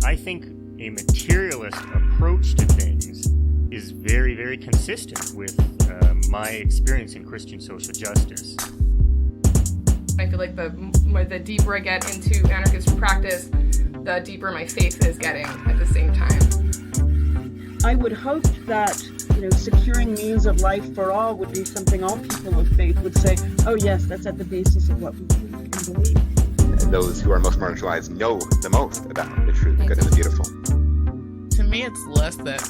I think a materialist approach to things is very, very consistent with my experience in Christian social justice. I feel like the deeper I get into anarchist practice, the deeper my faith is getting at the same time. I would hope that, securing means of life for all would be something all people of faith would say, oh yes, that's at the basis of what we believe. Those who are most marginalized know the most about the truth, the good and the beautiful. To me, it's less that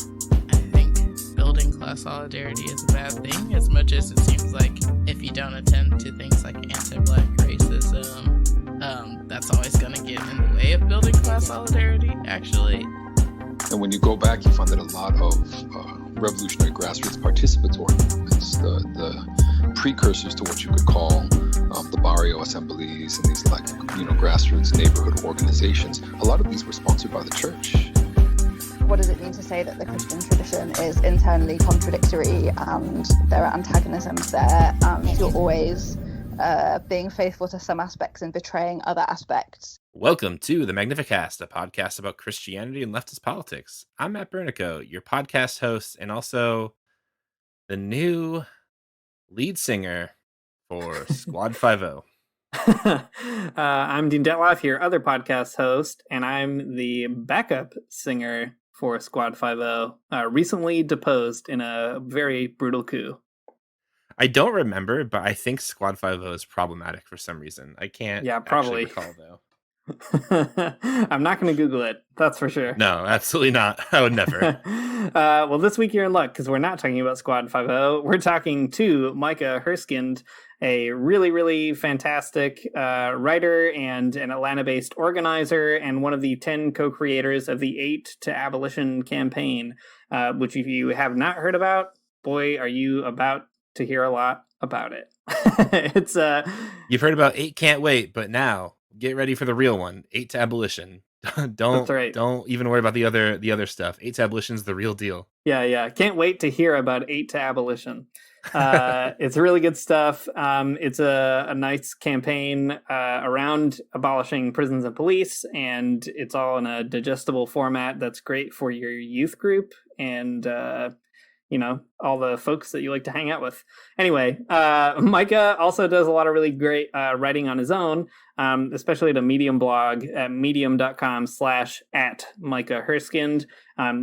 I think building class solidarity is a bad thing, as much as it seems like if you don't attend to things like anti-Black racism, that's always going to get in the way of building class solidarity, actually. And when you go back, you find that a lot of revolutionary grassroots participatory movements, the precursors to what you could call the barrio assemblies and these grassroots neighborhood organizations, a lot of these were sponsored by the church. What does it mean to say that the Christian tradition is internally contradictory and there are antagonisms there and you're always being faithful to some aspects and betraying other aspects? Welcome to the Magnificast, a podcast about Christianity and leftist politics. I'm Matt Bernico, your podcast host, and also the new lead singer for Squad 5-0. I'm Dean Detloff, your other podcast host, and I'm the backup singer for Squad 5-0, recently deposed in a very brutal coup. I don't remember, but I think Squad 5-0 is problematic for some reason. I can't probably recall, though. I'm not going to Google it, that's for sure. No, absolutely not. I would never. Well, this week you're in luck because we're not talking about Squad 5-0. We're talking to Micah Herskind, a really, really fantastic writer and an Atlanta-based organizer and one of the 10 co-creators of the 8 to Abolition campaign, which if you have not heard about, boy, are you about to hear a lot about it. It's You've heard about 8 Can't Wait, but now get ready for the real one, 8 to Abolition. Don't even worry about the other stuff. 8 to Abolition is the real deal. Yeah. Can't wait to hear about 8 to Abolition. It's really good stuff. It's a nice campaign around abolishing prisons and police, and it's all in a digestible format that's great for your youth group and all the folks that you like to hang out with. Anyway, Micah also does a lot of really great writing on his own, especially at a Medium blog at medium.com/@Micah Herskind.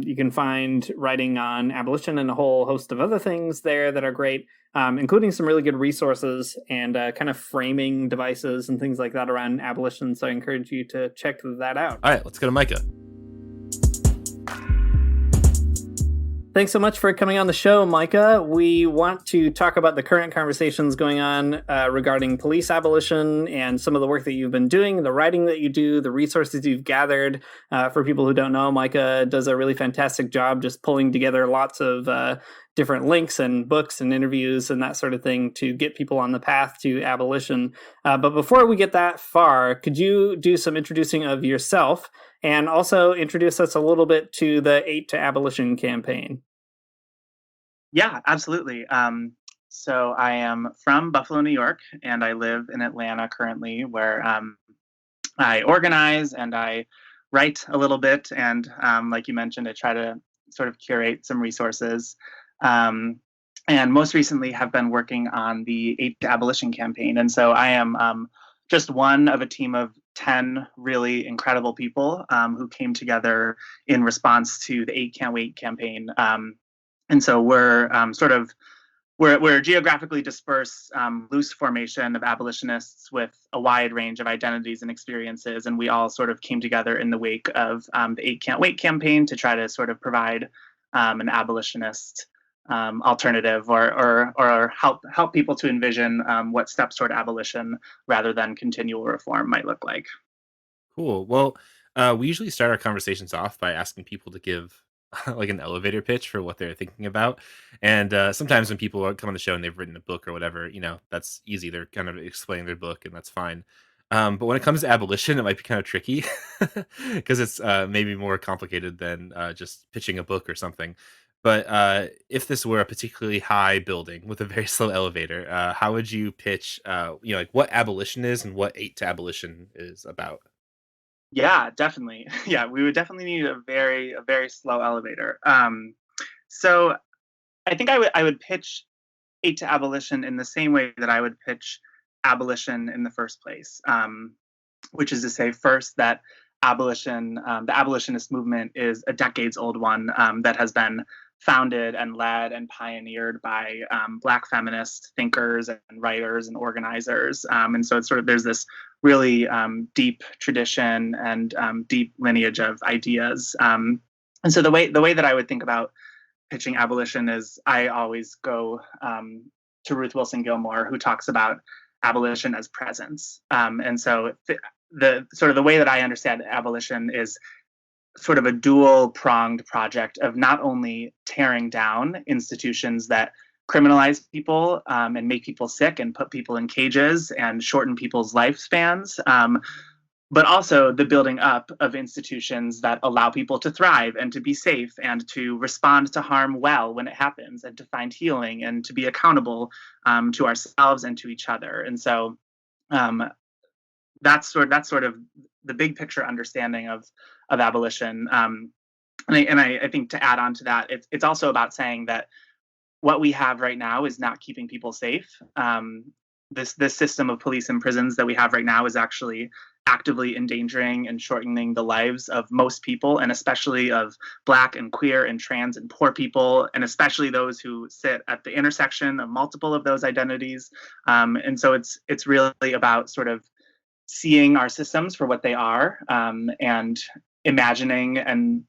You can find writing on abolition and a whole host of other things there that are great, including some really good resources and kind of framing devices and things like that around abolition. So I encourage you to check that out. All right, let's go to Micah. Thanks so much for coming on the show, Micah. We want to talk about the current conversations going on regarding police abolition and some of the work that you've been doing, the writing that you do, the resources you've gathered. For people who don't know, Micah does a really fantastic job just pulling together lots of different links and books and interviews and that sort of thing to get people on the path to abolition. But before we get that far, could you do some introducing of yourself and also introduce us a little bit to the 8 to Abolition campaign? Yeah, absolutely. So I am from Buffalo, New York, and I live in Atlanta currently, where I organize and I write a little bit. And like you mentioned, I try to sort of curate some resources. And most recently have been working on the 8 to Abolition campaign. And so I am just one of a team of 10 really incredible people who came together in response to the 8 Can't Wait campaign. And so we're we're geographically dispersed, loose formation of abolitionists with a wide range of identities and experiences. And we all sort of came together in the wake of the 8 Can't Wait campaign to try to sort of provide an abolitionist alternative or help people to envision what steps toward abolition rather than continual reform might look like. Cool. Well, we usually start our conversations off by asking people to give like an elevator pitch for what they're thinking about. And sometimes when people come on the show and they've written a book or whatever, that's easy. They're kind of explaining their book and that's fine. But when it comes to abolition, it might be kind of tricky because it's maybe more complicated than just pitching a book or something. But if this were a particularly high building with a very slow elevator, how would you pitch, like what abolition is and what 8 to Abolition is about? Yeah, definitely. Yeah, we would definitely need a very slow elevator. So I think I would pitch aid to abolition in the same way that I would pitch abolition in the first place, which is to say, first, that the abolitionist movement is a decades-old one that has been founded and led and pioneered by Black feminist thinkers and writers and organizers. And so it's sort of, there's this really deep tradition and deep lineage of ideas. And so the way that I would think about pitching abolition is I always go to Ruth Wilson Gilmore, who talks about abolition as presence. And so the way that I understand abolition is sort of a dual-pronged project of not only tearing down institutions that criminalize people and make people sick and put people in cages and shorten people's lifespans, but also the building up of institutions that allow people to thrive and to be safe and to respond to harm well when it happens and to find healing and to be accountable to ourselves and to each other. And so that's sort of the big picture understanding of abolition. And I think to add on to that, it's also about saying that what we have right now is not keeping people safe. This system of police and prisons that we have right now is actually actively endangering and shortening the lives of most people, and especially of Black and queer and trans and poor people, and especially those who sit at the intersection of multiple of those identities. And so it's really about sort of seeing our systems for what they are, and imagining and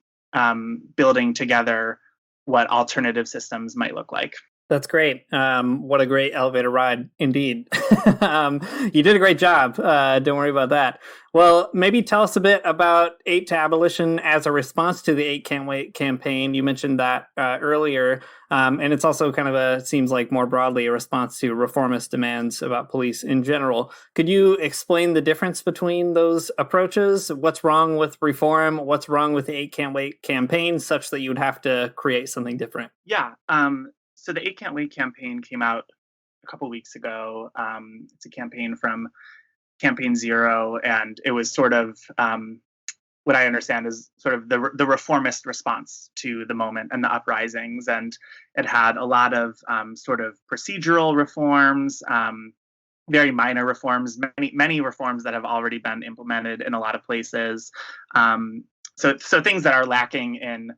building together what alternative systems might look like. That's great. What a great elevator ride, indeed. You did a great job. Don't worry about that. Well, maybe tell us a bit about Aid to Abolition as a response to the 8 Can't Wait campaign. You mentioned that earlier. And it's also kind of seems like more broadly a response to reformist demands about police in general. Could you explain the difference between those approaches? What's wrong with reform? What's wrong with the 8 Can't Wait campaign such that you would have to create something different? Yeah. So the 8 Can't Wait campaign came out a couple weeks ago. It's a campaign from Campaign Zero, and it was sort of what I understand is sort of the reformist response to the moment and the uprisings. And it had a lot of sort of procedural reforms, very minor reforms, many reforms that have already been implemented in a lot of places. So things that are lacking in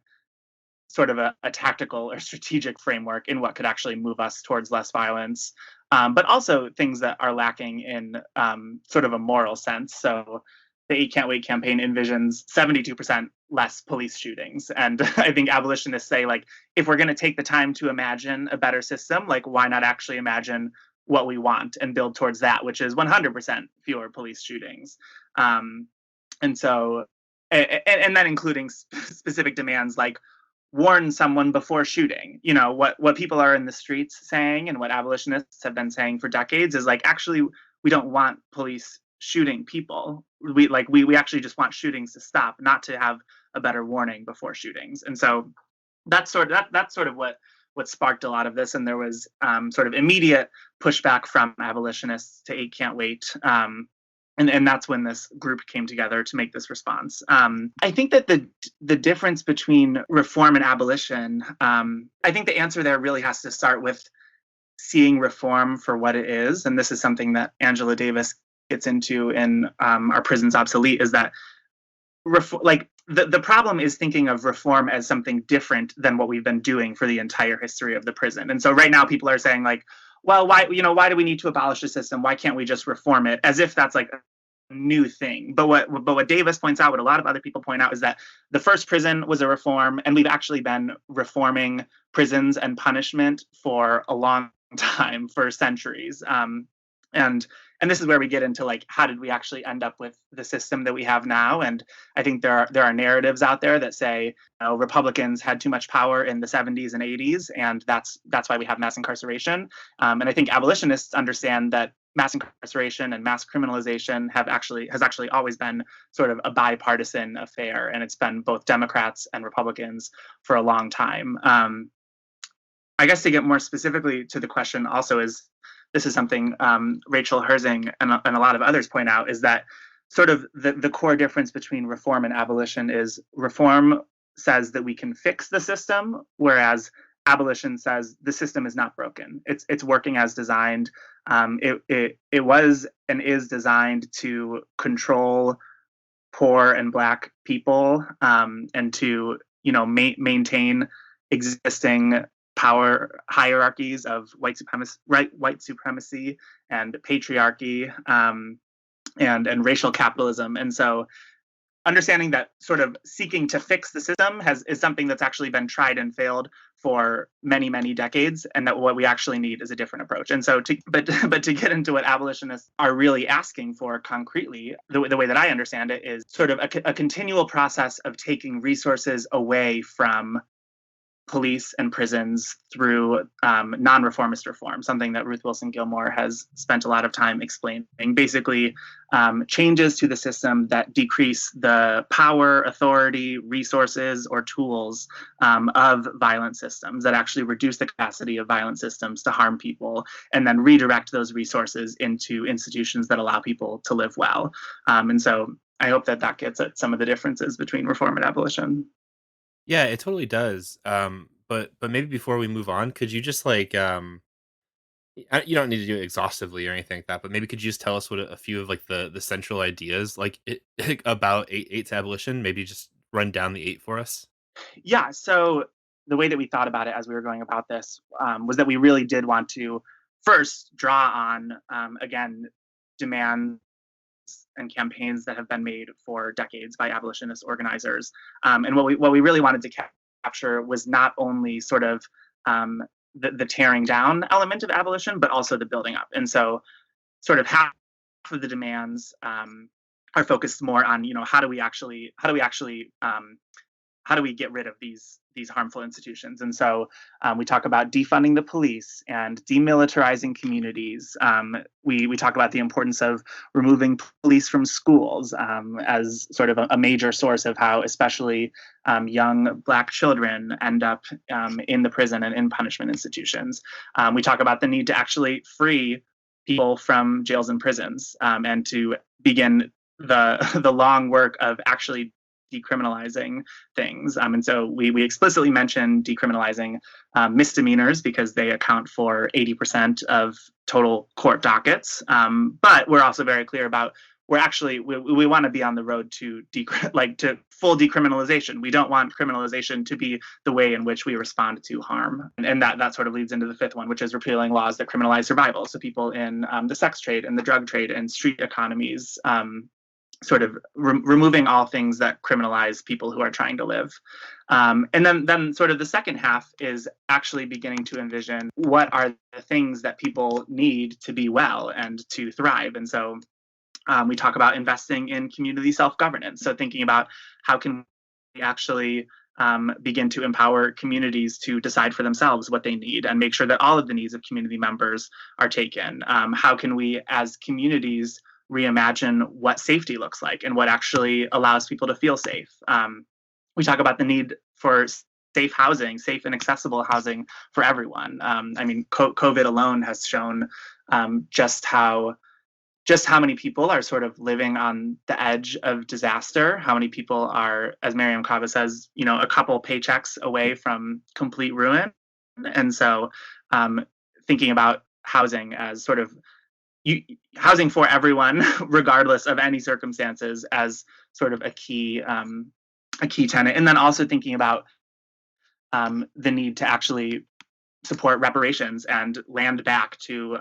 sort of a tactical or strategic framework in what could actually move us towards less violence, but also things that are lacking in sort of a moral sense. So the 8 Can't Wait campaign envisions 72% less police shootings. And I think abolitionists say, like, if we're going to take the time to imagine a better system, like, why not actually imagine what we want and build towards that, which is 100% fewer police shootings. And so, and then including specific demands like warn someone before shooting. You know, what people are in the streets saying and what abolitionists have been saying for decades is like, actually, we don't want police shooting people. We actually just want shootings to stop, not to have a better warning before shootings. And so that's sort of what sparked a lot of this. And there was sort of immediate pushback from abolitionists to 8 Can't Wait. And that's when this group came together to make this response. I think that the difference between reform and abolition, I think the answer there really has to start with seeing reform for what it is. And this is something that Angela Davis gets into in Our Prisons Obsolete, is that the problem is thinking of reform as something different than what we've been doing for the entire history of the prison. And so right now people are saying, like, well, why do we need to abolish the system? Why can't we just reform it? As if that's like a new thing. But what Davis points out, what a lot of other people point out, is that the first prison was a reform, and we've actually been reforming prisons and punishment for a long time, for centuries. And this is where we get into, like, how did we actually end up with the system that we have now? And I think there are narratives out there that say, Republicans had too much power in the 70s and 80s, and that's why we have mass incarceration. And I think abolitionists understand that mass incarceration and mass criminalization has actually always been sort of a bipartisan affair, and it's been both Democrats and Republicans for a long time. I guess to get more specifically to the question also is, this is something Rachel Herzing and a lot of others point out, is that sort of the core difference between reform and abolition is reform says that we can fix the system, whereas abolition says the system is not broken. It's working as designed. It was and is designed to control poor and Black people, and to maintain existing power hierarchies of white supremacy and patriarchy, and racial capitalism. And so understanding that sort of seeking to fix the system is something that's actually been tried and failed for many, many decades, and that what we actually need is a different approach. And so but to get into what abolitionists are really asking for concretely, the way that I understand it is sort of a continual process of taking resources away from police and prisons through non-reformist reform, something that Ruth Wilson Gilmore has spent a lot of time explaining. Basically, changes to the system that decrease the power, authority, resources, or tools of violent systems, that actually reduce the capacity of violent systems to harm people, and then redirect those resources into institutions that allow people to live well. And so I hope that gets at some of the differences between reform and abolition. Yeah, it totally does. But maybe before we move on, could you just like you don't need to do it exhaustively or anything like that, but maybe could you just tell us what a few of like the central ideas like about 8's abolition? Maybe just run down the 8 for us. Yeah. So the way that we thought about it as we were going about this was that we really did want to first draw on again demands and campaigns that have been made for decades by abolitionist organizers. And what we really wanted to capture was not only sort of the tearing down element of abolition, but also the building up. And so sort of half of the demands are focused more on, how do we get rid of these harmful institutions? And so we talk about defunding the police and demilitarizing communities. We talk about the importance of removing police from schools as sort of a major source of how especially young Black children end up in the prison and in punishment institutions. We talk about the need to actually free people from jails and prisons, and to begin the long work of actually decriminalizing things. And so we explicitly mention decriminalizing misdemeanors because they account for 80% of total court dockets. But we're also very clear about we want to be on the road to to full decriminalization. We don't want criminalization to be the way in which we respond to harm. And that sort of leads into the 5th one, which is repealing laws that criminalize survival. So people in the sex trade and the drug trade and street economies, sort of removing all things that criminalize people who are trying to live. And then sort of the second half is actually beginning to envision what are the things that people need to be well and to thrive. And so we talk about investing in community self-governance. So thinking about how can we actually begin to empower communities to decide for themselves what they need and make sure that all of the needs of community members are taken. How can we as communities reimagine what safety looks like and what actually allows people to feel safe? We talk about the need for safe housing, safe and accessible housing for everyone. I mean, COVID alone has shown just how many people are sort of living on the edge of disaster, how many people are, as Miriam Kava says, a couple paychecks away from complete ruin. And so thinking about housing as sort of housing for everyone, regardless of any circumstances, as sort of a key tenet. And then also thinking about the need to actually support reparations and land back to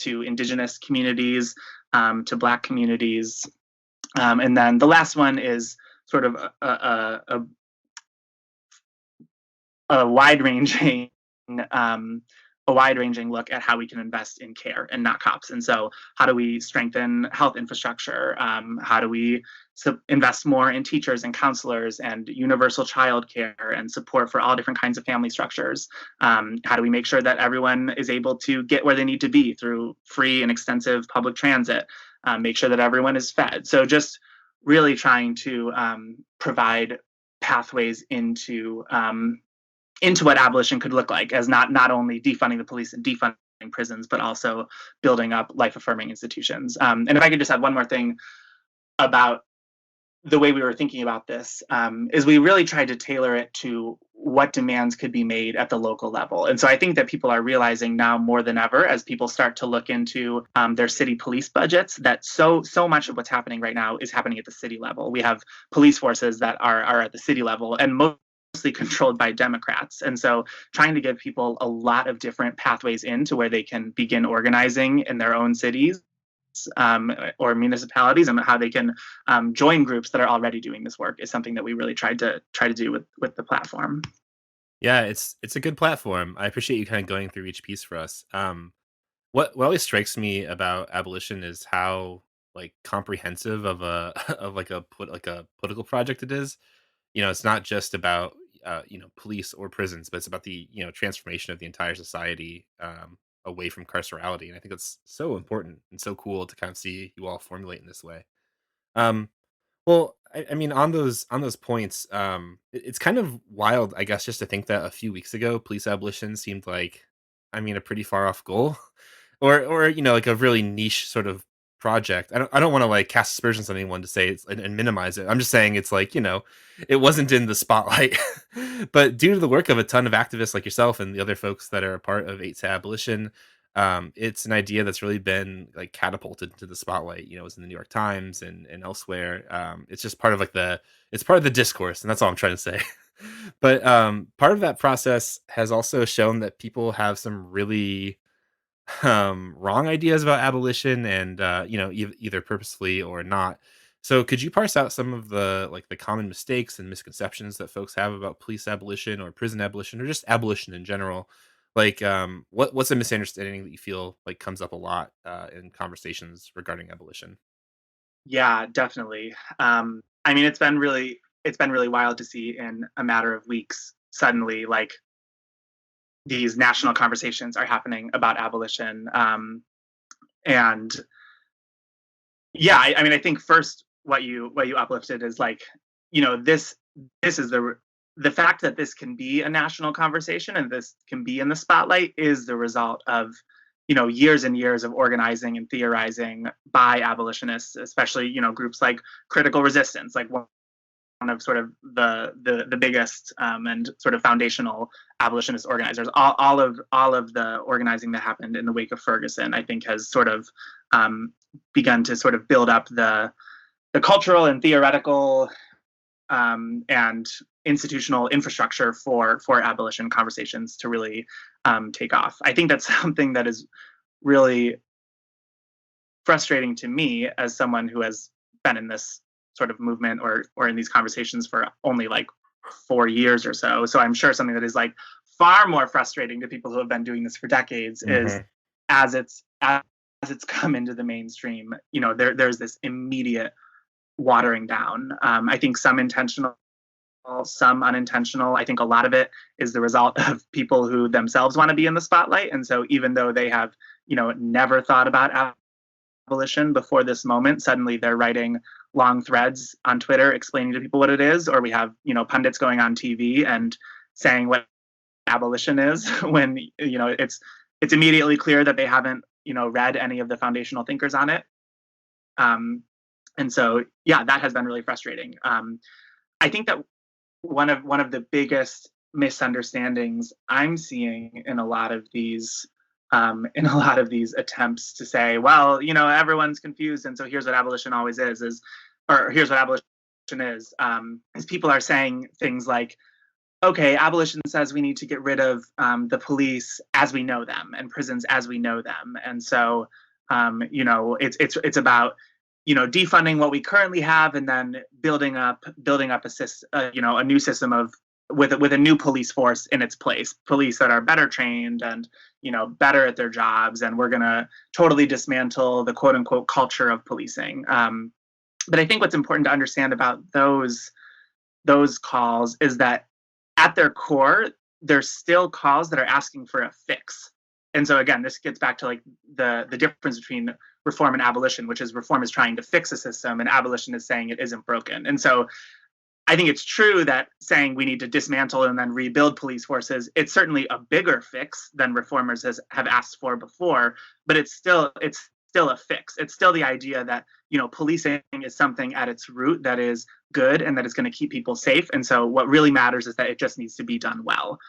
Indigenous communities, to Black communities. And then the last one is sort of a wide-ranging look at how we can invest in care and not cops. And so how do we strengthen health infrastructure? How do we invest more in teachers and counselors and universal childcare and support for all different kinds of family structures? How do we make sure that everyone is able to get where they need to be through free and extensive public transit? Make sure that everyone is fed. So just really trying to provide pathways into what abolition could look like, as not only defunding the police and defunding prisons, but also building up life-affirming institutions. And if I could just add one more thing, about the way we were thinking about this is we really tried to tailor it to what demands could be made at the local level. And so I think that people are realizing now more than ever, as people start to look into their city police budgets, that so much of what's happening right now is happening at the city level. We have police forces that are at the city level and mostly controlled by Democrats. And so trying to give people a lot of different pathways into where they can begin organizing in their own cities or municipalities, and how they can join groups that are already doing this work is something that we really tried to do with the platform. Yeah, it's a good platform. I appreciate you kind of going through each piece for us. What always strikes me about abolition is how like comprehensive of a of like a political project it is. It's not just about police or prisons, but it's about the transformation of the entire society away from carcerality. And I think that's so important and so cool to kind of see you all formulate in this way. Um, well, I mean, on those points, it's kind of wild, I guess, just to think that a few weeks ago, police abolition seemed like, I mean, a pretty far off goal, or like a really niche sort of project. I don't want to like cast aspersions on anyone to say it's and minimize it. I'm just saying it's like it wasn't in the spotlight, but due to the work of a ton of activists like yourself and the other folks that are a part of 8 to Abolition, it's an idea that's really been like catapulted to the spotlight. It's in the New York Times and elsewhere. It's just part of it's part of the discourse, and that's all I'm trying to say. But part of that process has also shown that people have some really wrong ideas about abolition, and either purposefully or not. So could you parse out some of the common mistakes and misconceptions that folks have about police abolition or prison abolition or just abolition in general? Like what's a misunderstanding that you feel like comes up a lot in conversations regarding abolition? Yeah, definitely. I mean, it's been really wild to see in a matter of weeks suddenly like these national conversations are happening about abolition. And yeah, I mean, I think first what you uplifted is like, this is the fact that this can be a national conversation and this can be in the spotlight is the result of years and years of organizing and theorizing by abolitionists, especially groups like Critical Resistance, like one of sort of the biggest and sort of foundational abolitionist organizers. All of the organizing that happened in the wake of Ferguson, I think, has sort of begun to sort of build up the cultural and theoretical and institutional infrastructure for abolition conversations to really take off. I think that's something that is really frustrating to me as someone who has been in this sort of movement or in these conversations for only like 4 years or so. So I'm sure something that is like far more frustrating to people who have been doing this for decades is as it's come into the mainstream, there's this immediate watering down. I think some intentional, some unintentional. I think a lot of it is the result of people who themselves want to be in the spotlight. And so even though they have, never thought about abolition before this moment, suddenly they're writing long threads on Twitter explaining to people what it is, or we have, pundits going on TV and saying what abolition is when, it's immediately clear that they haven't, read any of the foundational thinkers on it. And so, yeah, that has been really frustrating. I think that one of the biggest misunderstandings I'm seeing in a lot of these attempts to say, well, everyone's confused, and so here's what abolition always is or here's what abolition is people are saying things like, okay, abolition says we need to get rid of the police as we know them and prisons as we know them, and so it's about defunding what we currently have and then building up a new system of with a new police force in its place, police that are better trained and better at their jobs, and we're going to totally dismantle the quote unquote culture of policing. But I think what's important to understand about those calls is that at their core, they're still calls that are asking for a fix. And so again, this gets back to like the difference between reform and abolition, which is reform is trying to fix a system and abolition is saying it isn't broken. And so I think it's true that saying we need to dismantle and then rebuild police forces, it's certainly a bigger fix than reformers have asked for before, but it's still a fix. It's still the idea that, policing is something at its root that is good and that is going to keep people safe. And so what really matters is that it just needs to be done well.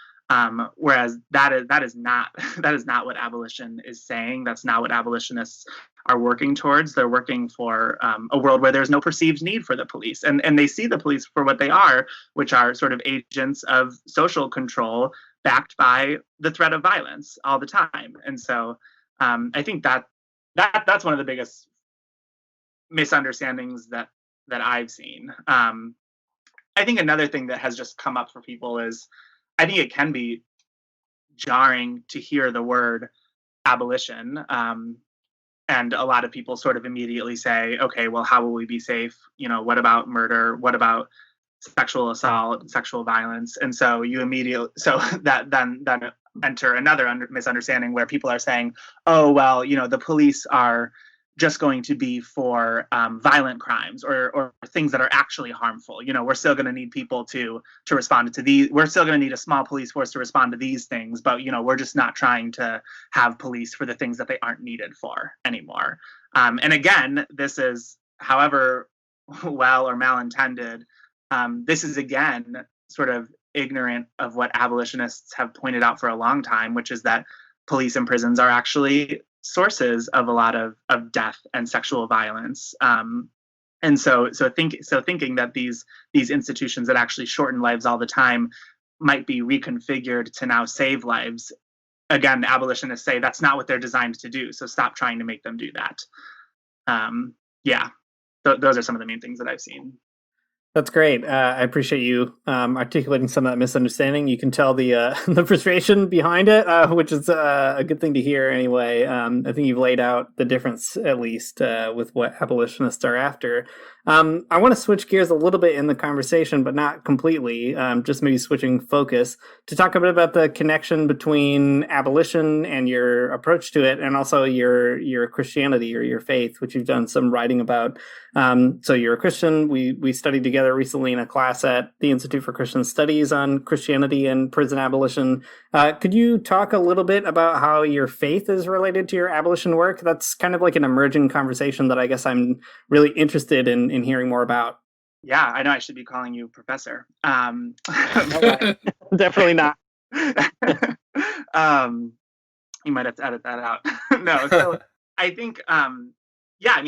Whereas that is not that is not what abolition is saying. That's not what abolitionists are working towards. They're working for a world where there's no perceived need for the police, and they see the police for what they are, which are sort of agents of social control backed by the threat of violence all the time. And so I think that's one of the biggest misunderstandings that I've seen. I think another thing that has just come up for people is, I think it can be jarring to hear the word abolition. And a lot of people sort of immediately say, okay, well, how will we be safe? What about murder? What about sexual assault, sexual violence? And so that then enter another misunderstanding where people are saying, oh, well, the police are just going to be for violent crimes or things that are actually harmful. We're still going to need people to respond to these. We're still going to need a small police force to respond to these things, but we're just not trying to have police for the things that they aren't needed for anymore. And again, this is, however well or malintended, this is again sort of ignorant of what abolitionists have pointed out for a long time, which is that police and prisons are actually sources of a lot of death and sexual violence. And so thinking that these institutions that actually shorten lives all the time might be reconfigured to now save lives, again, abolitionists say that's not what they're designed to do. So stop trying to make them do that. Those are some of the main things that I've seen. That's great. I appreciate you articulating some of that misunderstanding. You can tell the frustration behind it, which is a good thing to hear anyway. I think you've laid out the difference, at least, with what abolitionists are after. I want to switch gears a little bit in the conversation, but not completely, just maybe switching focus to talk a bit about the connection between abolition and your approach to it, and also your Christianity or your faith, which you've done some writing about. So you're a Christian. We studied together recently in a class at the Institute for Christian Studies on Christianity and prison abolition. Could you talk a little bit about how your faith is related to your abolition work? That's kind of like an emerging conversation that I guess I'm really interested in hearing more about. Yeah, I know I should be calling you professor. Definitely not. You might have to edit that out. No, so I think,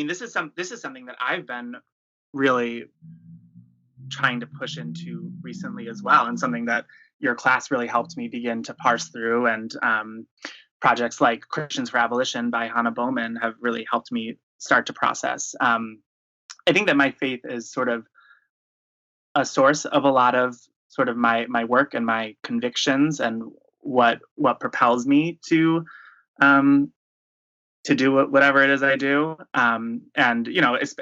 this is something that I've been really trying to push into recently as well, and something that your class really helped me begin to parse through. And projects like Christians for Abolition by Hannah Bowman have really helped me start to process. I think that my faith is sort of a source of a lot of sort of my work and my convictions and what propels me to do whatever it is I do. And,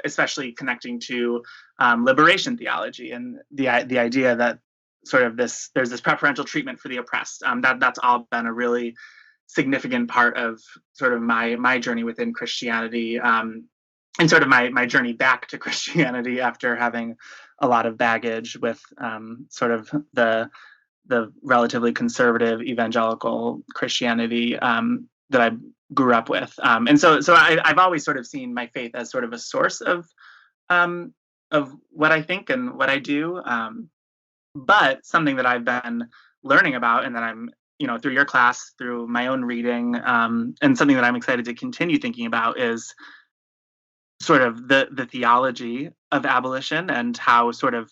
especially connecting to liberation theology and the idea that sort of there's this preferential treatment for the oppressed. That's all been a really significant part of sort of my journey within Christianity, and sort of my journey back to Christianity after having a lot of baggage with sort of the relatively conservative evangelical Christianity that I grew up with. And so I've always sort of seen my faith as sort of a source of what I think and what I do. But something that I've been learning about, and that I'm, through your class, through my own reading, and something that I'm excited to continue thinking about is sort of the theology of abolition and how sort of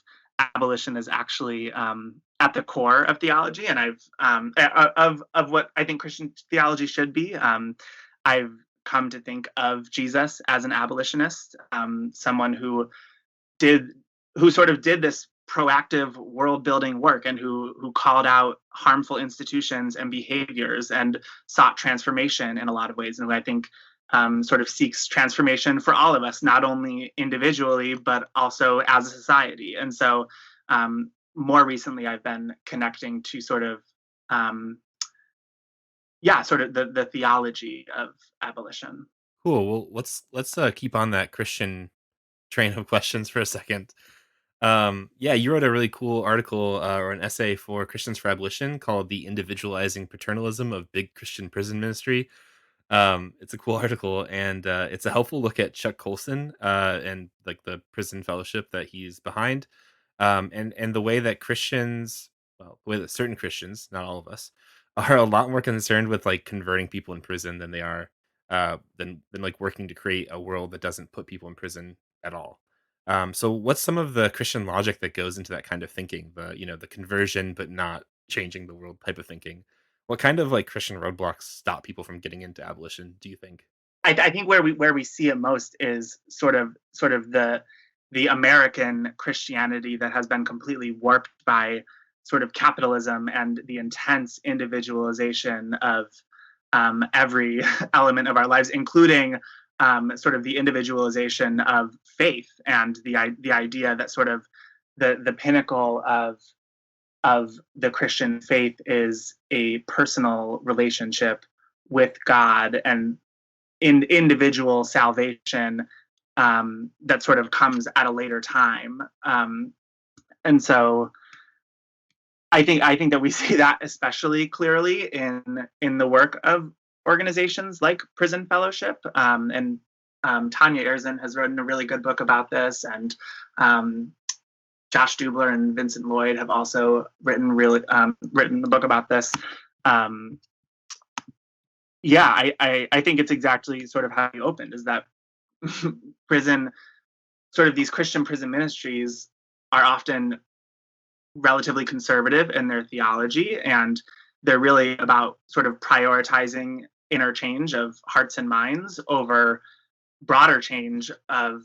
abolition is actually at the core of theology, and of what I think Christian theology should be. I've come to think of Jesus as an abolitionist, someone who sort of did this proactive world building work, and who called out harmful institutions and behaviors and sought transformation in a lot of ways. And I think sort of seeks transformation for all of us, not only individually, but also as a society. And so more recently, I've been connecting to sort of the theology of abolition. Cool. Well, let's keep on that Christian train of questions for a second. You wrote a really cool article or an essay for Christians for Abolition called "The Individualizing Paternalism of Big Christian Prison Ministry." It's a cool article, and it's a helpful look at Chuck Colson and like the prison fellowship that he's behind, and the way that Christians, well, the way that certain Christians, not all of us, are a lot more concerned with like converting people in prison than they are than like working to create a world that doesn't put people in prison at all. So, what's some of the Christian logic that goes into that kind of thinking? The conversion, but not changing the world type of thinking. What kind of like Christian roadblocks stop people from getting into abolition, do you think? I think where we see it most is sort of the American Christianity that has been completely warped by sort of capitalism and the intense individualization of every element of our lives, including sort of the individualization of faith and the idea that sort of the pinnacle of the Christian faith is a personal relationship with God and in individual salvation that sort of comes at a later time. And so I think that we see that especially clearly in the work of organizations like Prison Fellowship. And Tanya Erzin has written a really good book about this, and Josh Dubler and Vincent Lloyd have also written the book about this. I think it's exactly sort of how you opened, is that prison, sort of these Christian prison ministries are often relatively conservative in their theology, and they're really about sort of prioritizing interchange of hearts and minds over broader change of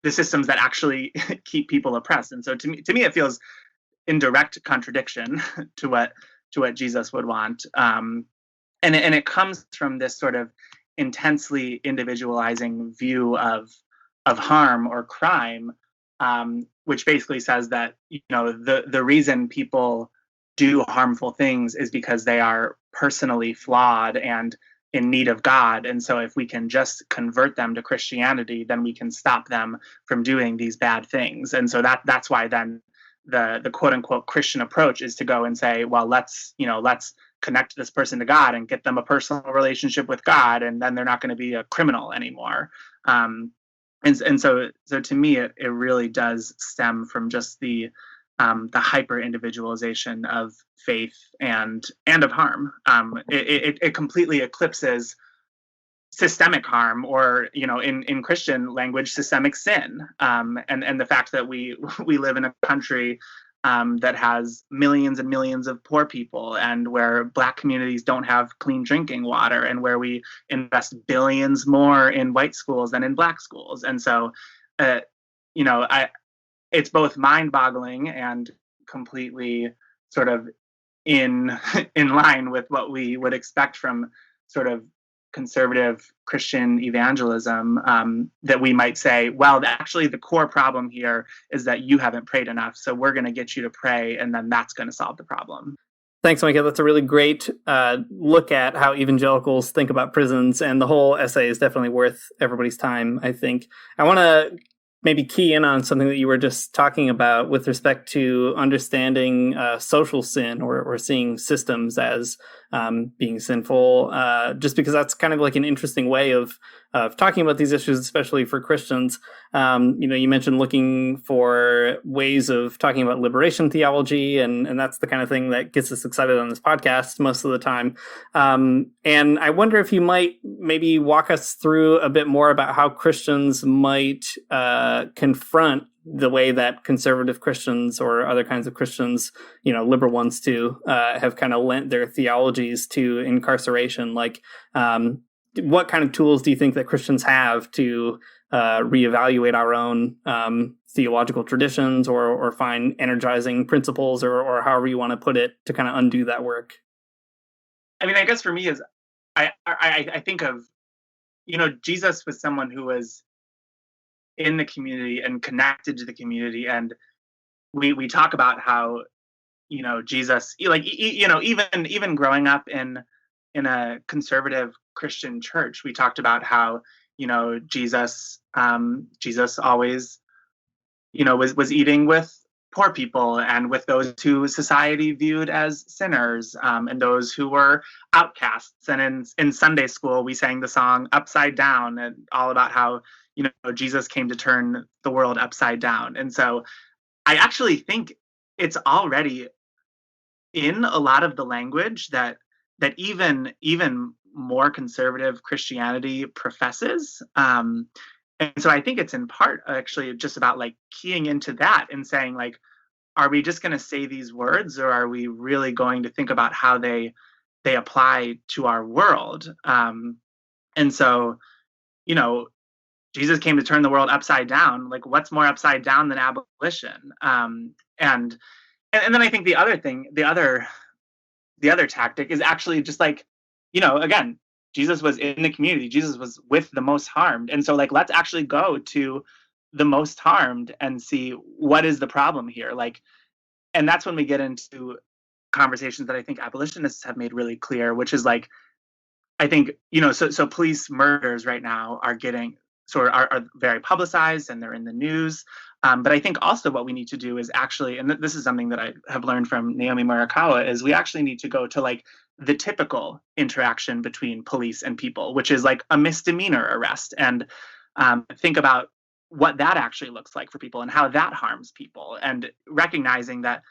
the systems that actually keep people oppressed. And so to me it feels in direct contradiction to what Jesus would want. And it comes from this sort of intensely individualizing view of harm or crime, which basically says that the reason people do harmful things is because they are personally flawed and in need of God. And so if we can just convert them to Christianity, then we can stop them from doing these bad things. And so that's why then the quote unquote Christian approach is to go and say, well, let's connect this person to God and get them a personal relationship with God, and then they're not going to be a criminal anymore. And so to me, it really does stem from just the hyper individualization of faith and of harm. It completely eclipses systemic harm, or in Christian language, systemic sin, and the fact that we live in a country that has millions and millions of poor people, and where Black communities don't have clean drinking water, and where we invest billions more in white schools than in Black schools. And so, it's both mind-boggling and completely sort of in line with what we would expect from sort of conservative Christian evangelism, that we might say, well, actually the core problem here is that you haven't prayed enough, so we're going to get you to pray, and then that's going to solve the problem. Thanks, Micah. That's a really great look at how evangelicals think about prisons, and the whole essay is definitely worth everybody's time, I think. I want to maybe key in on something that you were just talking about with respect to understanding social sin, or seeing systems as being sinful, just because that's kind of like an interesting way of talking about these issues, especially for Christians. You mentioned looking for ways of talking about liberation theology, and that's the kind of thing that gets us excited on this podcast most of the time. And I wonder if you might maybe walk us through a bit more about how Christians might confront the way that conservative Christians or other kinds of Christians, liberal ones too, have kind of lent their theologies to incarceration. Like, what kind of tools do you think that Christians have to reevaluate our own theological traditions, or find energizing principles, or however you want to put it, to kind of undo that work? I mean, I guess for me is I think of, Jesus was someone who was in the community and connected to the community, and we talk about how Jesus, like, even growing up in a conservative Christian church, we talked about how Jesus always was eating with poor people and with those who society viewed as sinners, and those who were outcasts. And in Sunday school, we sang the song Upside Down, and all about how, Jesus came to turn the world upside down. And so I actually think it's already in a lot of the language that even more conservative Christianity professes. And so I think it's in part actually just about like keying into that and saying like, are we just going to say these words, or are we really going to think about how they apply to our world? And so, Jesus came to turn the world upside down. Like, what's more upside down than abolition? And then I think the other tactic is actually just like, again, Jesus was in the community. Jesus was with the most harmed. And so like, let's actually go to the most harmed and see what is the problem here. Like, and that's when we get into conversations that I think abolitionists have made really clear, which is like, I think, so police murders right now are getting are very publicized and they're in the news. But I think also what we need to do is actually, and this is something that I have learned from Naomi Murakawa, is we actually need to go to like the typical interaction between police and people, which is like a misdemeanor arrest, and think about what that actually looks like for people and how that harms people, and recognizing that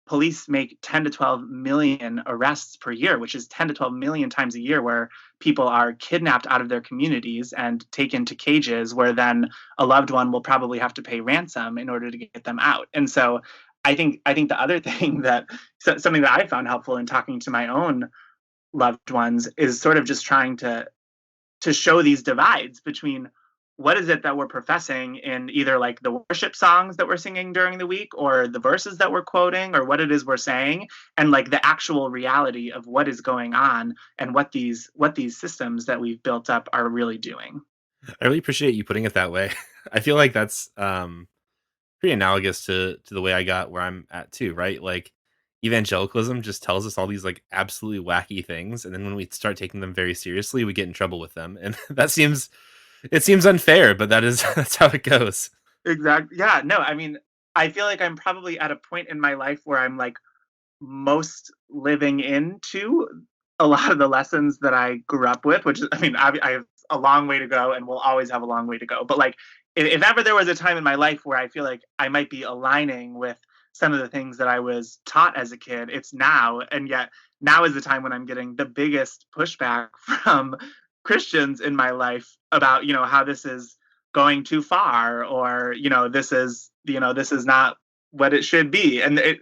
police make 10 to 12 million arrests per year, which is 10 to 12 million times a year where people are kidnapped out of their communities and taken to cages where then a loved one will probably have to pay ransom in order to get them out. And so I think the other thing something that I found helpful in talking to my own loved ones is sort of just trying to show these divides between what is it that we're professing in either like the worship songs that we're singing during the week, or the verses that we're quoting, or what it is we're saying, and like the actual reality of what is going on and what these systems that we've built up are really doing. I really appreciate you putting it that way. I feel like that's pretty analogous to the way I got where I'm at too, right? Like evangelicalism just tells us all these like absolutely wacky things, and then when we start taking them very seriously, we get in trouble with them. And it seems unfair, but that's how it goes. Exactly. Yeah, no, I mean, I feel like I'm probably at a point in my life where I'm like most living into a lot of the lessons that I grew up with, which is, I mean, I have a long way to go and will always have a long way to go. But like, if ever there was a time in my life where I feel like I might be aligning with some of the things that I was taught as a kid, it's now. And yet now is the time when I'm getting the biggest pushback from Christians in my life about, how this is going too far, or, this is not what it should be. And it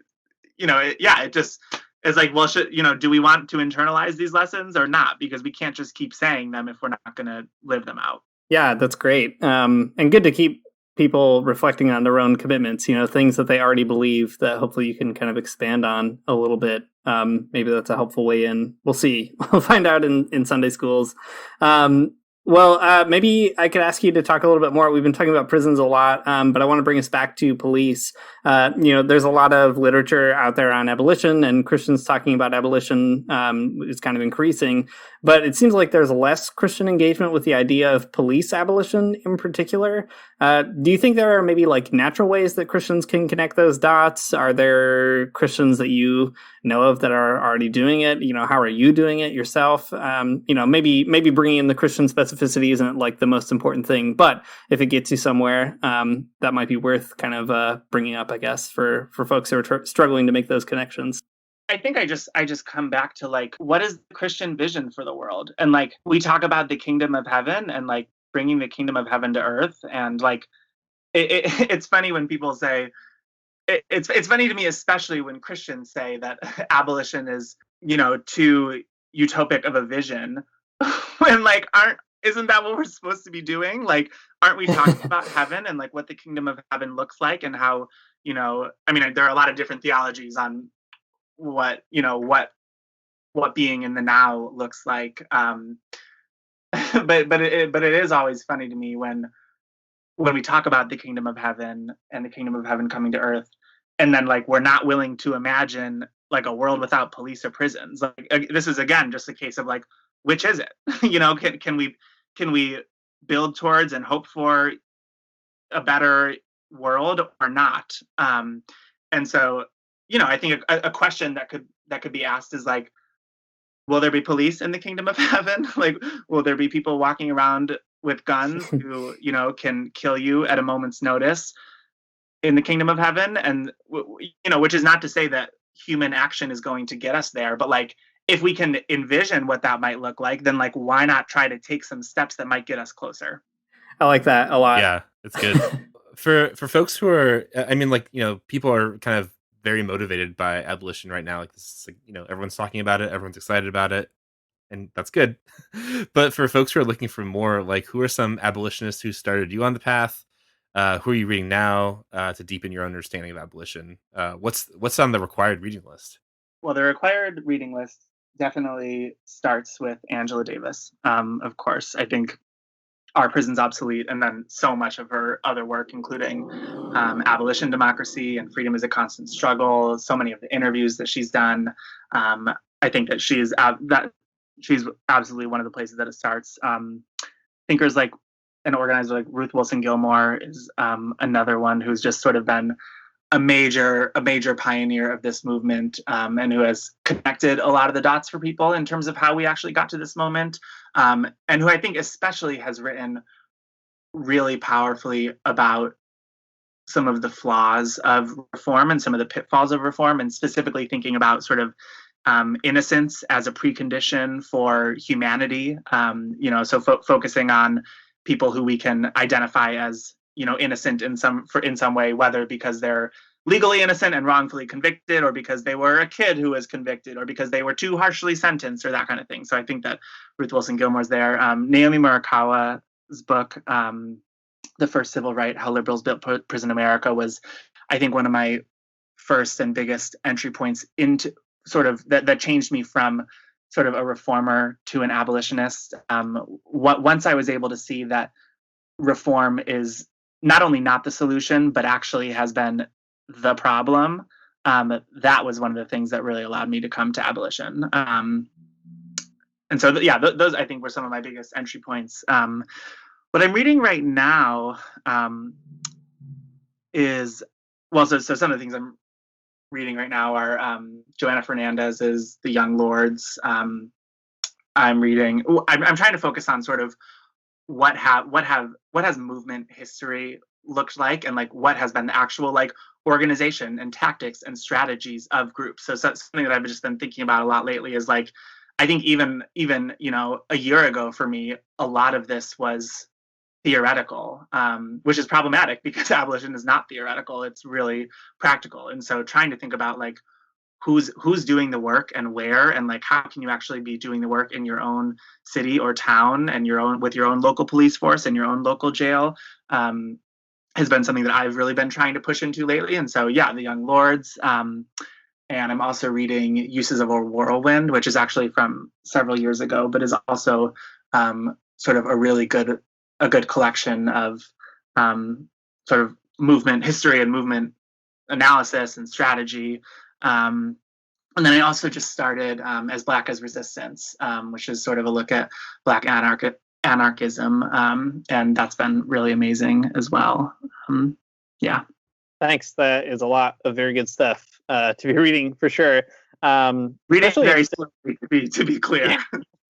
just is like, well, do we want to internalize these lessons or not? Because we can't just keep saying them if we're not going to live them out. Yeah, that's great. And good to keep people reflecting on their own commitments, things that they already believe that hopefully you can kind of expand on a little bit. Maybe that's a helpful way in. We'll see. We'll find out in Sunday schools. Maybe I could ask you to talk a little bit more. We've been talking about prisons a lot, but I want to bring us back to police. There's a lot of literature out there on abolition, and Christians talking about abolition is kind of increasing. But it seems like there's less Christian engagement with the idea of police abolition in particular. Do you think there are maybe like natural ways that Christians can connect those dots? Are there Christians that you know of that are already doing it? How are you doing it yourself? Maybe bringing in the Christian specificity isn't like the most important thing, but if it gets you somewhere, that might be worth kind of bringing up, I guess, for folks who are struggling to make those connections. I think I just come back to like, what is the Christian vision for the world? And like, we talk about the kingdom of heaven and like bringing the kingdom of heaven to earth. And like, it's funny when people say, it's funny to me, especially when Christians say that abolition is, too utopic of a vision. When like, isn't that what we're supposed to be doing? Like, aren't we talking about heaven and like what the kingdom of heaven looks like, and how, I mean, there are a lot of different theologies on what being in the now looks like. But it is always funny to me when we talk about the kingdom of heaven and the kingdom of heaven coming to earth, and then like we're not willing to imagine like a world without police or prisons. Like, this is again just a case of like, which is it? Can we build towards and hope for a better world or not? And so, I think a question that could be asked is like, will there be police in the kingdom of heaven? Like, will there be people walking around with guns who, can kill you at a moment's notice in the kingdom of heaven? And, which is not to say that human action is going to get us there, but like, if we can envision what that might look like, then like, why not try to take some steps that might get us closer? I like that a lot. Yeah, it's good. For folks who are, I mean, like, people are kind of very motivated by abolition right now. Like, this is like, everyone's talking about it, everyone's excited about it, and that's good. But for folks who are looking for more, like, who are some abolitionists who started you on the path? Who are you reading now to deepen your understanding of abolition? What's on the required reading list? Well, the required reading list definitely starts with Angela Davis. Of course, I think Our Prison's Obsolete, and then so much of her other work, including Abolition, Democracy, and Freedom is a Constant Struggle, so many of the interviews that she's done. I think that she's absolutely one of the places that it starts. Thinkers like an organizer like Ruth Wilson Gilmore is another one who's just sort of been a major pioneer of this movement, and who has connected a lot of the dots for people in terms of how we actually got to this moment, and who I think especially has written really powerfully about some of the flaws of reform and some of the pitfalls of reform, and specifically thinking about sort of innocence as a precondition for humanity. So focusing on people who we can identify as innocent in some way, whether because they're legally innocent and wrongfully convicted, or because they were a kid who was convicted, or because they were too harshly sentenced, or that kind of thing. So I think that Ruth Wilson Gilmore's there. Naomi Murakawa's book, The First Civil Right: How Liberals Built Prison America, was, I think, one of my first and biggest entry points into sort of that changed me from sort of a reformer to an abolitionist. Once I was able to see that reform is not only not the solution, but actually has been the problem, that was one of the things that really allowed me to come to abolition. And so, those I think were some of my biggest entry points. What I'm reading right now is, so some of the things I'm reading right now are Joanna Fernandez's The Young Lords. I'm reading. I'm trying to focus on sort of what has movement history looked like, and like what has been the actual like organization and tactics and strategies of groups. So something that I've just been thinking about a lot lately is like, I think even a year ago for me, a lot of this was theoretical, which is problematic because abolition is not theoretical, it's really practical. And so trying to think about like who's doing the work and where, and like how can you actually be doing the work in your own city or town and with your own local police force and your own local jail, has been something that I've really been trying to push into lately. And so The Young Lords, and I'm also reading Uses of a Whirlwind, which is actually from several years ago, but is also sort of a really good collection of sort of movement history and movement analysis and strategy. And then I also just started As Black as Resistance, which is sort of a look at Black anarchism, and that's been really amazing as well. Thanks. That is a lot of very good stuff to be reading for sure. Reading very slowly, to be clear.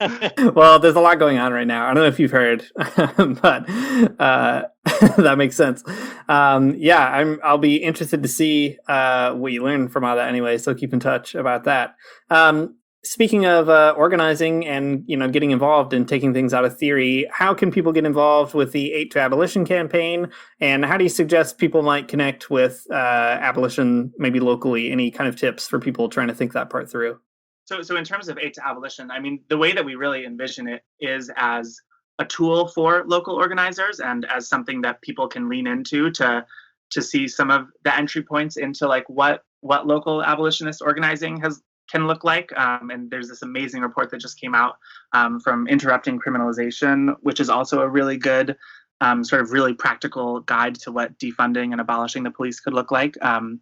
Yeah. Well, there's a lot going on right now. I don't know if you've heard, but that makes sense. I'll be interested to see what you learn from all that anyway, so keep in touch about that. Speaking of organizing and getting involved and taking things out of theory, how can people get involved with the 8 to Abolition campaign, and how do you suggest people might connect with abolition, maybe locally? Any kind of tips for people trying to think that part through? So in terms of 8 to Abolition, I mean, the way that we really envision it is as a tool for local organizers and as something that people can lean into to see some of the entry points into like what local abolitionist organizing can look like. And there's this amazing report that just came out from Interrupting Criminalization, which is also a really good sort of really practical guide to what defunding and abolishing the police could look like. And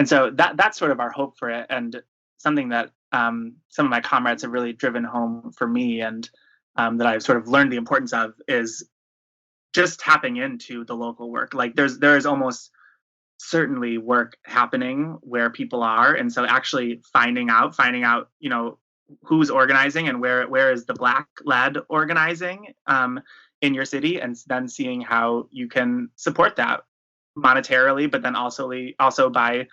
so that's sort of our hope for it, and something that some of my comrades have really driven home for me, and that I've sort of learned the importance of, is just tapping into the local work. Like there is almost certainly work happening where people are. And so actually finding out, who's organizing and where is the Black-led organizing in your city, and then seeing how you can support that monetarily, but then also by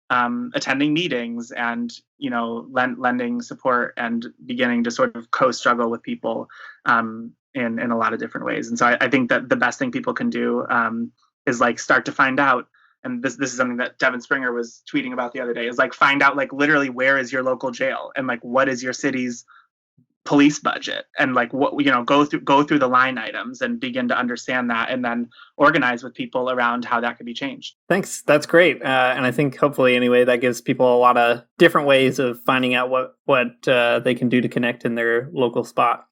attending meetings and lending support and beginning to sort of co-struggle with people in a lot of different ways. And so I think that the best thing people can do is like start to find out. And this is something that Devin Springer was tweeting about the other day, is like find out like literally where is your local jail, and like what is your city's police budget, and like what go through the line items and begin to understand that, and then organize with people around how that could be changed. Thanks. That's great. And I think hopefully anyway, that gives people a lot of different ways of finding out what they can do to connect in their local spot.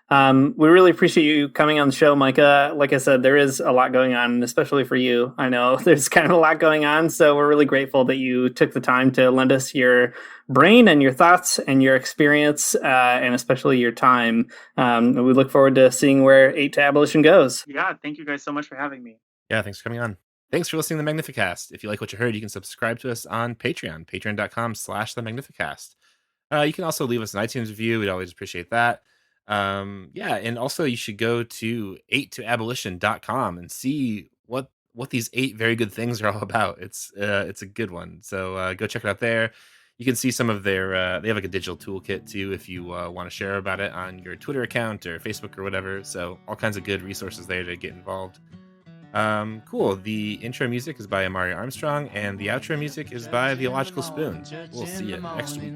We really appreciate you coming on the show, Micah. Like I said, there is a lot going on, especially for you. I know there's kind of a lot going on, so we're really grateful that you took the time to lend us your brain and your thoughts and your experience, and especially your time. We look forward to seeing where 8 to Abolition goes. Yeah, thank you guys so much for having me. Yeah, thanks for coming on. Thanks for listening to the Magnificast. If you like what you heard, you can subscribe to us on Patreon, patreon.com/the Magnificast. You can also leave us an iTunes review. We'd always appreciate that. And also you should go to 8toabolition.com and see what these 8 very good things are all about. It's a good one. So go check it out there. You can see some of their they have like a digital toolkit too if you want to share about it on your Twitter account or Facebook or whatever. So all kinds of good resources there to get involved. Cool. The intro music is by Amari Armstrong, and the outro music is by The Illogical Spoon. We'll see you next week.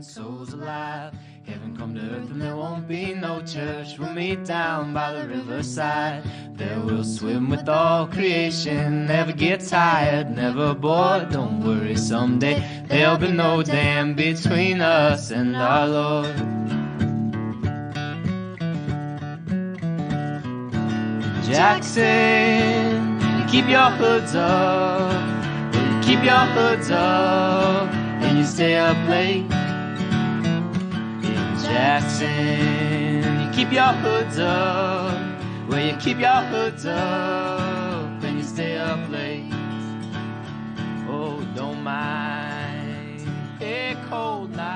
Heaven come to earth and there won't be no church. We'll meet down by the riverside. There we'll swim with all creation. Never get tired, never bored. Don't worry, someday there'll be no dam between us and our Lord. Jackson, keep your hoods up. Well, keep your hoods up and you stay up late. Jackson, you keep your hoods up. Well, you keep your hoods up and you stay up late. Oh, don't mind a cold night.